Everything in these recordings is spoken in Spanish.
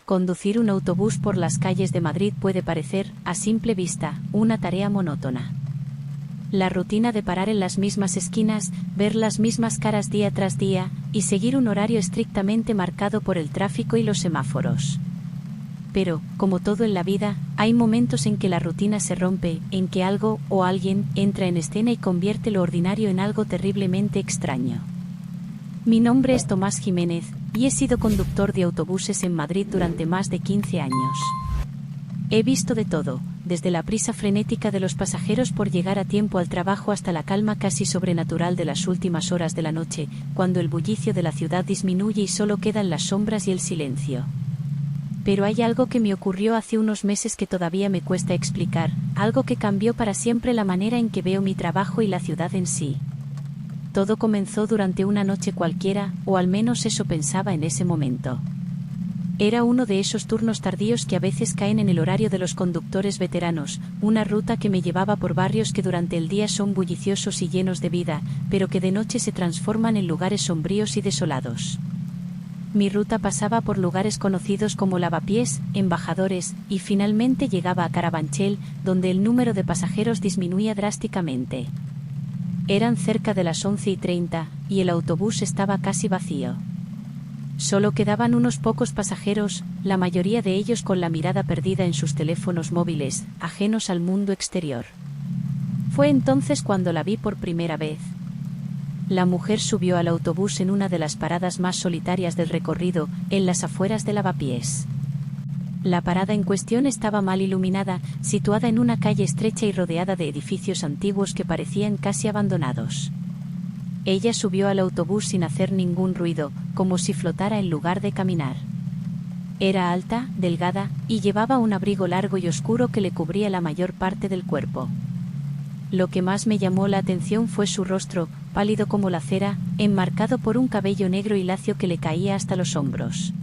Conducir un autobús por las calles de Madrid puede parecer, a simple vista, una tarea monótona. La rutina de parar en las mismas esquinas, ver las mismas caras día tras día, y seguir un horario estrictamente marcado por el tráfico y los semáforos. Pero, como todo en la vida, hay momentos en que la rutina se rompe, en que algo o alguien entra en escena y convierte lo ordinario en algo terriblemente extraño. Mi nombre es Tomás Jiménez, y he sido conductor de autobuses en Madrid durante más de 15 años. He visto de todo, desde la prisa frenética de los pasajeros por llegar a tiempo al trabajo hasta la calma casi sobrenatural de las últimas horas de la noche, cuando el bullicio de la ciudad disminuye y solo quedan las sombras y el silencio. Pero hay algo que me ocurrió hace unos meses que todavía me cuesta explicar, algo que cambió para siempre la manera en que veo mi trabajo y la ciudad en sí. Todo comenzó durante una noche cualquiera, o al menos eso pensaba en ese momento. Era uno de esos turnos tardíos que a veces caen en el horario de los conductores veteranos, una ruta que me llevaba por barrios que durante el día son bulliciosos y llenos de vida, pero que de noche se transforman en lugares sombríos y desolados. Mi ruta pasaba por lugares conocidos como Lavapiés, Embajadores, y finalmente llegaba a Carabanchel, donde el número de pasajeros disminuía drásticamente. Eran cerca de las 11:30, y el autobús estaba casi vacío. Solo quedaban unos pocos pasajeros, la mayoría de ellos con la mirada perdida en sus teléfonos móviles, ajenos al mundo exterior. Fue entonces cuando la vi por primera vez. La mujer subió al autobús en una de las paradas más solitarias del recorrido, en las afueras de Lavapiés. La parada en cuestión estaba mal iluminada, situada en una calle estrecha y rodeada de edificios antiguos que parecían casi abandonados. Ella subió al autobús sin hacer ningún ruido, como si flotara en lugar de caminar. Era alta, delgada, y llevaba un abrigo largo y oscuro que le cubría la mayor parte del cuerpo. Lo que más me llamó la atención fue su rostro, pálido como la cera, enmarcado por un cabello negro y lacio que le caía hasta los hombros.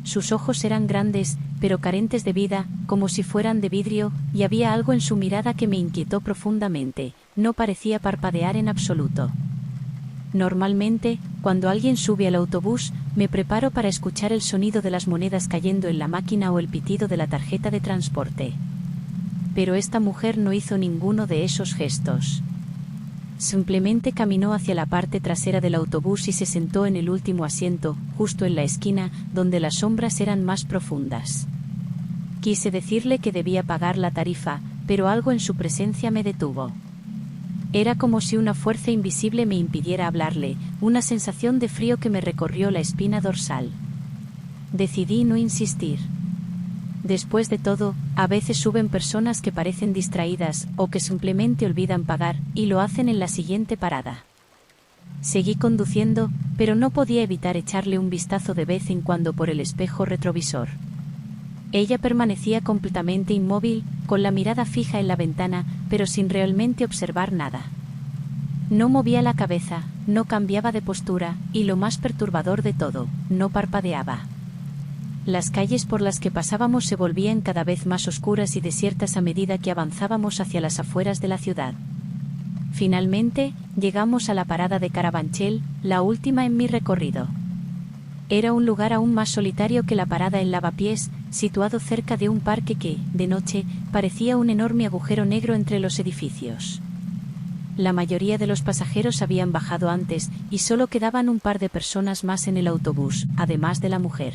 Sus ojos eran grandes, pero carentes de vida, como si fueran de vidrio, y había algo en su mirada que me inquietó profundamente. No parecía parpadear en absoluto. Normalmente, cuando alguien sube al autobús, me preparo para escuchar el sonido de las monedas cayendo en la máquina o el pitido de la tarjeta de transporte. Pero esta mujer no hizo ninguno de esos gestos. Simplemente caminó hacia la parte trasera del autobús y se sentó en el último asiento, justo en la esquina, donde las sombras eran más profundas. Quise decirle que debía pagar la tarifa, pero algo en su presencia me detuvo. Era como si una fuerza invisible me impidiera hablarle, una sensación de frío que me recorrió la espina dorsal. Decidí no insistir. Después de todo, a veces suben personas que parecen distraídas, o que simplemente olvidan pagar, y lo hacen en la siguiente parada. Seguí conduciendo, pero no podía evitar echarle un vistazo de vez en cuando por el espejo retrovisor. Ella permanecía completamente inmóvil, con la mirada fija en la ventana, pero sin realmente observar nada. No movía la cabeza, no cambiaba de postura, y lo más perturbador de todo, no parpadeaba. Las calles por las que pasábamos se volvían cada vez más oscuras y desiertas a medida que avanzábamos hacia las afueras de la ciudad. Finalmente, llegamos a la parada de Carabanchel, la última en mi recorrido. Era un lugar aún más solitario que la parada en Lavapiés, situado cerca de un parque que, de noche, parecía un enorme agujero negro entre los edificios. La mayoría de los pasajeros habían bajado antes, y solo quedaban un par de personas más en el autobús, además de la mujer.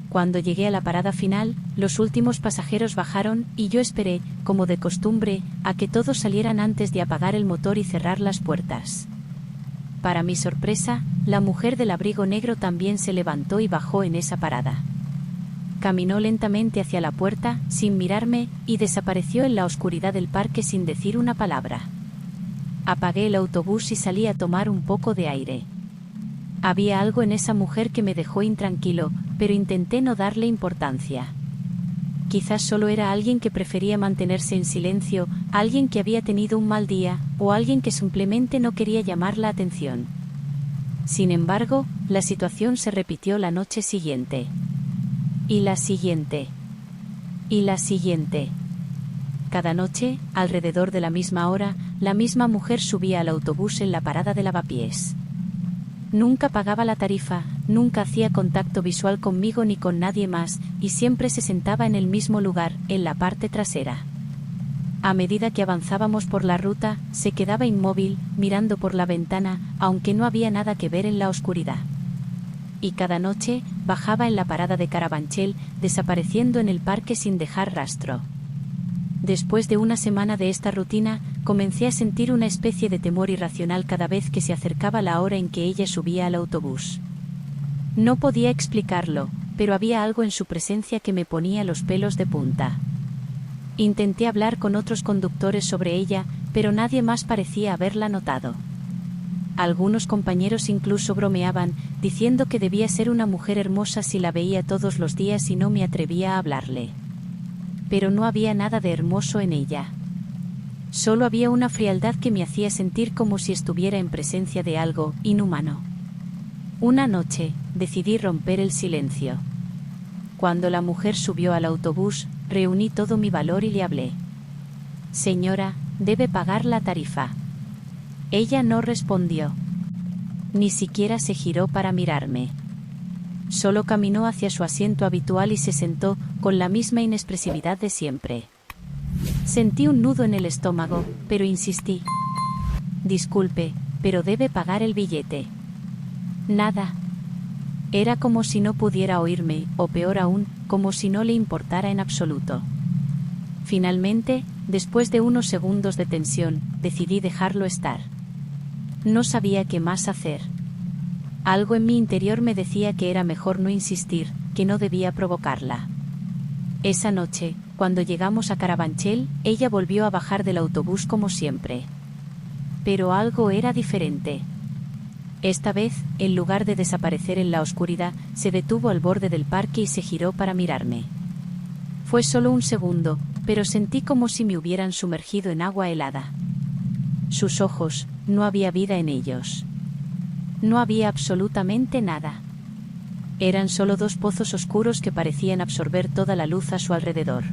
Cuando llegué a la parada final, los últimos pasajeros bajaron, y yo esperé, como de costumbre, a que todos salieran antes de apagar el motor y cerrar las puertas. Para mi sorpresa, la mujer del abrigo negro también se levantó y bajó en esa parada. Caminó lentamente hacia la puerta, sin mirarme, y desapareció en la oscuridad del parque sin decir una palabra. Apagué el autobús y salí a tomar un poco de aire. Había algo en esa mujer que me dejó intranquilo, pero intenté no darle importancia. Quizás solo era alguien que prefería mantenerse en silencio, alguien que había tenido un mal día, o alguien que simplemente no quería llamar la atención. Sin embargo, la situación se repitió la noche siguiente. Y la siguiente. Y la siguiente. Cada noche, alrededor de la misma hora, la misma mujer subía al autobús en la parada de Lavapiés. Nunca pagaba la tarifa, nunca hacía contacto visual conmigo ni con nadie más, y siempre se sentaba en el mismo lugar, en la parte trasera. A medida que avanzábamos por la ruta, se quedaba inmóvil, mirando por la ventana, aunque no había nada que ver en la oscuridad. Y cada noche, bajaba en la parada de Carabanchel, desapareciendo en el parque sin dejar rastro. Después de una semana de esta rutina, comencé a sentir una especie de temor irracional cada vez que se acercaba la hora en que ella subía al autobús. No podía explicarlo, pero había algo en su presencia que me ponía los pelos de punta. Intenté hablar con otros conductores sobre ella, pero nadie más parecía haberla notado. Algunos compañeros incluso bromeaban, diciendo que debía ser una mujer hermosa si la veía todos los días y no me atrevía a hablarle. Pero no había nada de hermoso en ella. Solo había una frialdad que me hacía sentir como si estuviera en presencia de algo inhumano. Una noche, decidí romper el silencio. Cuando la mujer subió al autobús, reuní todo mi valor y le hablé. «Señora, debe pagar la tarifa». Ella no respondió. Ni siquiera se giró para mirarme. Solo caminó hacia su asiento habitual y se sentó, con la misma inexpresividad de siempre. Sentí un nudo en el estómago, pero insistí. «Disculpe, pero debe pagar el billete». «Nada». Era como si no pudiera oírme, o peor aún, como si no le importara en absoluto. Finalmente, después de unos segundos de tensión, decidí dejarlo estar. No sabía qué más hacer. Algo en mi interior me decía que era mejor no insistir, que no debía provocarla. Esa noche, cuando llegamos a Carabanchel, ella volvió a bajar del autobús como siempre. Pero algo era diferente. Esta vez, en lugar de desaparecer en la oscuridad, se detuvo al borde del parque y se giró para mirarme. Fue solo un segundo, pero sentí como si me hubieran sumergido en agua helada. Sus ojos, no había vida en ellos. No había absolutamente nada. Eran solo dos pozos oscuros que parecían absorber toda la luz a su alrededor.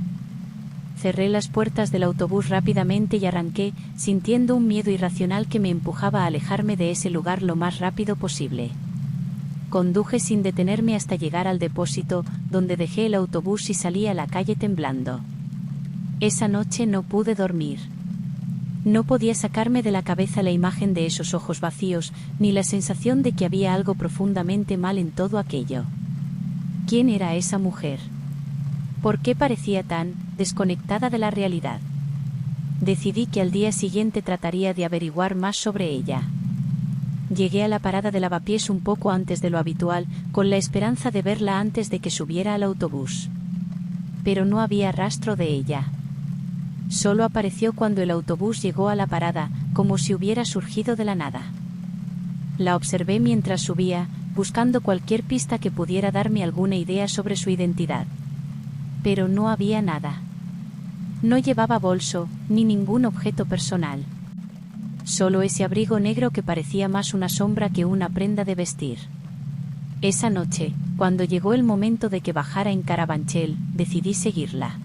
Cerré las puertas del autobús rápidamente y arranqué, sintiendo un miedo irracional que me empujaba a alejarme de ese lugar lo más rápido posible. Conduje sin detenerme hasta llegar al depósito, donde dejé el autobús y salí a la calle temblando. Esa noche no pude dormir. No podía sacarme de la cabeza la imagen de esos ojos vacíos, ni la sensación de que había algo profundamente mal en todo aquello. ¿Quién era esa mujer? ¿Por qué parecía tan desconectada de la realidad? Decidí que al día siguiente trataría de averiguar más sobre ella. Llegué a la parada de lavapiés un poco antes de lo habitual, con la esperanza de verla antes de que subiera al autobús. Pero no había rastro de ella. Solo apareció cuando el autobús llegó a la parada, como si hubiera surgido de la nada. La observé mientras subía, buscando cualquier pista que pudiera darme alguna idea sobre su identidad. Pero no había nada. No llevaba bolso, ni ningún objeto personal. Solo ese abrigo negro que parecía más una sombra que una prenda de vestir. Esa noche, cuando llegó el momento de que bajara en Carabanchel, decidí seguirla.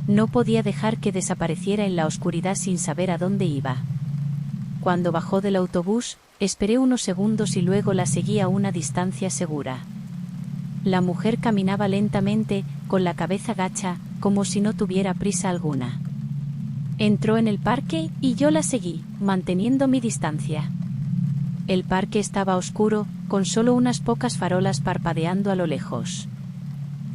No podía dejar que desapareciera en la oscuridad sin saber a dónde iba. Cuando bajó del autobús, esperé unos segundos y luego la seguí a una distancia segura. La mujer caminaba lentamente, con la cabeza gacha, como si no tuviera prisa alguna. Entró en el parque y yo la seguí, manteniendo mi distancia. El parque estaba oscuro, con solo unas pocas farolas parpadeando a lo lejos.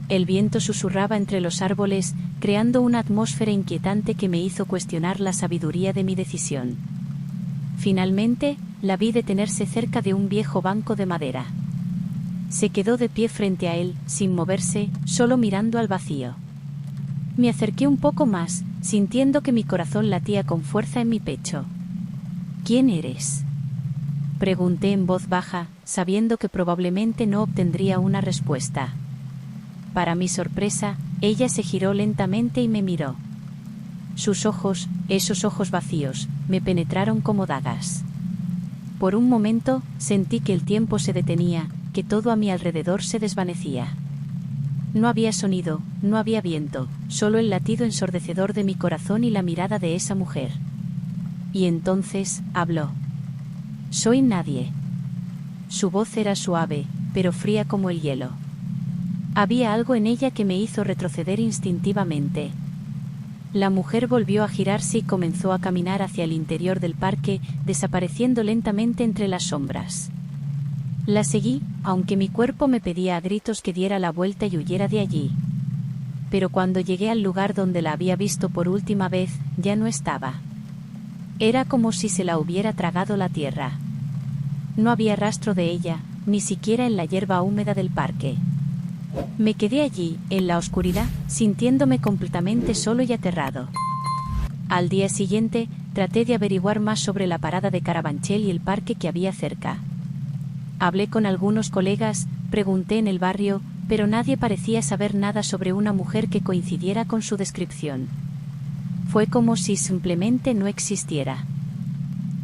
El viento susurraba entre los árboles, creando una atmósfera inquietante que me hizo cuestionar la sabiduría de mi decisión. Finalmente, la vi detenerse cerca de un viejo banco de madera. Se quedó de pie frente a él, sin moverse, solo mirando al vacío. Me acerqué un poco más, sintiendo que mi corazón latía con fuerza en mi pecho. «¿Quién eres?», pregunté en voz baja, sabiendo que probablemente no obtendría una respuesta. Para mi sorpresa, ella se giró lentamente y me miró. Sus ojos, esos ojos vacíos, me penetraron como dagas. Por un momento, sentí que el tiempo se detenía, que todo a mi alrededor se desvanecía. No había sonido, no había viento, solo el latido ensordecedor de mi corazón y la mirada de esa mujer. Y entonces, habló. «Soy nadie». Su voz era suave, pero fría como el hielo. Había algo en ella que me hizo retroceder instintivamente. La mujer volvió a girarse y comenzó a caminar hacia el interior del parque, desapareciendo lentamente entre las sombras. La seguí, aunque mi cuerpo me pedía a gritos que diera la vuelta y huyera de allí. Pero cuando llegué al lugar donde la había visto por última vez, ya no estaba. Era como si se la hubiera tragado la tierra. No había rastro de ella, ni siquiera en la hierba húmeda del parque. Me quedé allí, en la oscuridad, sintiéndome completamente solo y aterrado. Al día siguiente, traté de averiguar más sobre la parada de Carabanchel y el parque que había cerca. Hablé con algunos colegas, pregunté en el barrio, pero nadie parecía saber nada sobre una mujer que coincidiera con su descripción. Fue como si simplemente no existiera.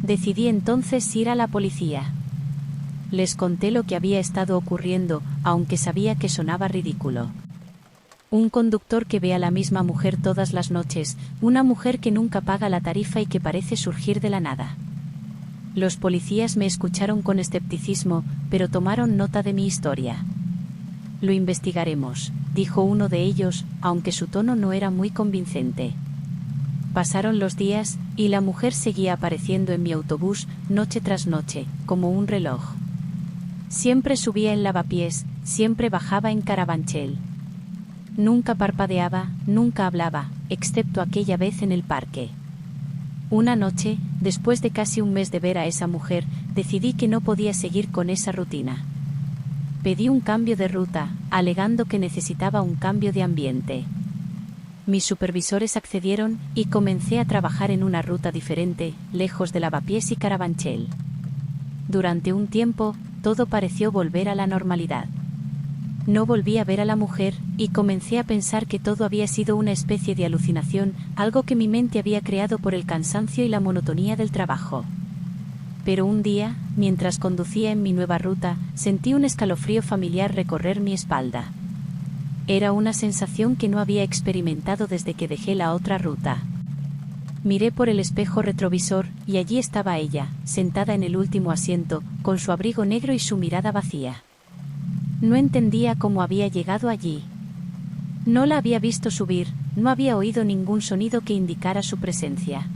Decidí entonces ir a la policía. Les conté lo que había estado ocurriendo, aunque sabía que sonaba ridículo. Un conductor que ve a la misma mujer todas las noches, una mujer que nunca paga la tarifa y que parece surgir de la nada. Los policías me escucharon con escepticismo, pero tomaron nota de mi historia. Lo investigaremos, dijo uno de ellos, aunque su tono no era muy convincente. Pasaron los días, y la mujer seguía apareciendo en mi autobús, noche tras noche, como un reloj. Siempre subía en Lavapiés, siempre bajaba en Carabanchel. Nunca parpadeaba, nunca hablaba, excepto aquella vez en el parque. Una noche, después de casi un mes de ver a esa mujer, decidí que no podía seguir con esa rutina. Pedí un cambio de ruta, alegando que necesitaba un cambio de ambiente. Mis supervisores accedieron, y comencé a trabajar en una ruta diferente, lejos de Lavapiés y Carabanchel. Durante un tiempo, todo pareció volver a la normalidad. No volví a ver a la mujer, y comencé a pensar que todo había sido una especie de alucinación, algo que mi mente había creado por el cansancio y la monotonía del trabajo. Pero un día, mientras conducía en mi nueva ruta, sentí un escalofrío familiar recorrer mi espalda. Era una sensación que no había experimentado desde que dejé la otra ruta. Miré por el espejo retrovisor, y allí estaba ella, sentada en el último asiento, con su abrigo negro y su mirada vacía. No entendía cómo había llegado allí. No la había visto subir, no había oído ningún sonido que indicara su presencia.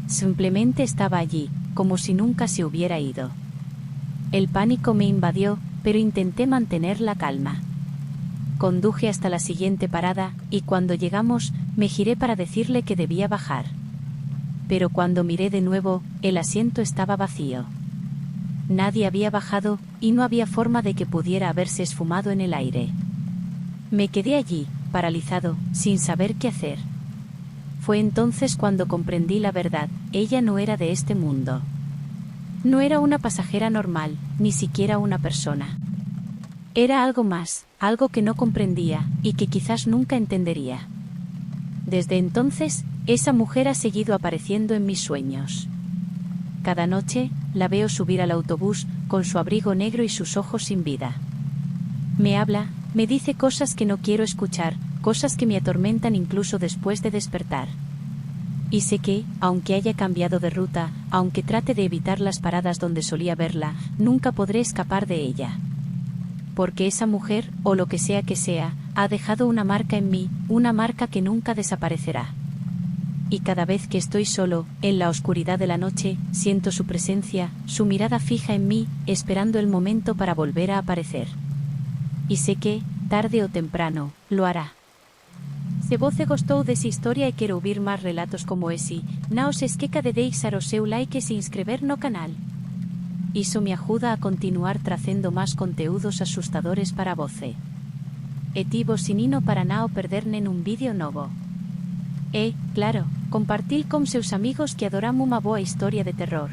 Simplemente estaba allí, como si nunca se hubiera ido. El pánico me invadió, pero intenté mantener la calma. Conduje hasta la siguiente parada, y cuando llegamos, me giré para decirle que debía bajar. Pero cuando miré de nuevo, el asiento estaba vacío. Nadie había bajado, y no había forma de que pudiera haberse esfumado en el aire. Me quedé allí, paralizado, sin saber qué hacer. Fue entonces cuando comprendí la verdad: ella no era de este mundo. No era una pasajera normal, ni siquiera una persona. Era algo más, algo que no comprendía, y que quizás nunca entendería. Desde entonces, esa mujer ha seguido apareciendo en mis sueños. Cada noche, la veo subir al autobús, con su abrigo negro y sus ojos sin vida. Me habla, me dice cosas que no quiero escuchar, cosas que me atormentan incluso después de despertar. Y sé que, aunque haya cambiado de ruta, aunque trate de evitar las paradas donde solía verla, nunca podré escapar de ella. Porque esa mujer, o lo que sea, ha dejado una marca en mí, una marca que nunca desaparecerá. Y cada vez que estoy solo, en la oscuridad de la noche, siento su presencia, su mirada fija en mí, esperando el momento para volver a aparecer. Y sé que, tarde o temprano, lo hará. Se voce gostou desa historia e quero ouvir máis relatos como ese, non se esqueca de deixar o seu like e se inscrever no canal. Iso me ajuda a continuar trazendo máis conteúdos asustadores para voce. E tivo sinino para non perder nen un vídeo novo. E, claro, compartir con seus amigos que adoran unha boa historia de terror.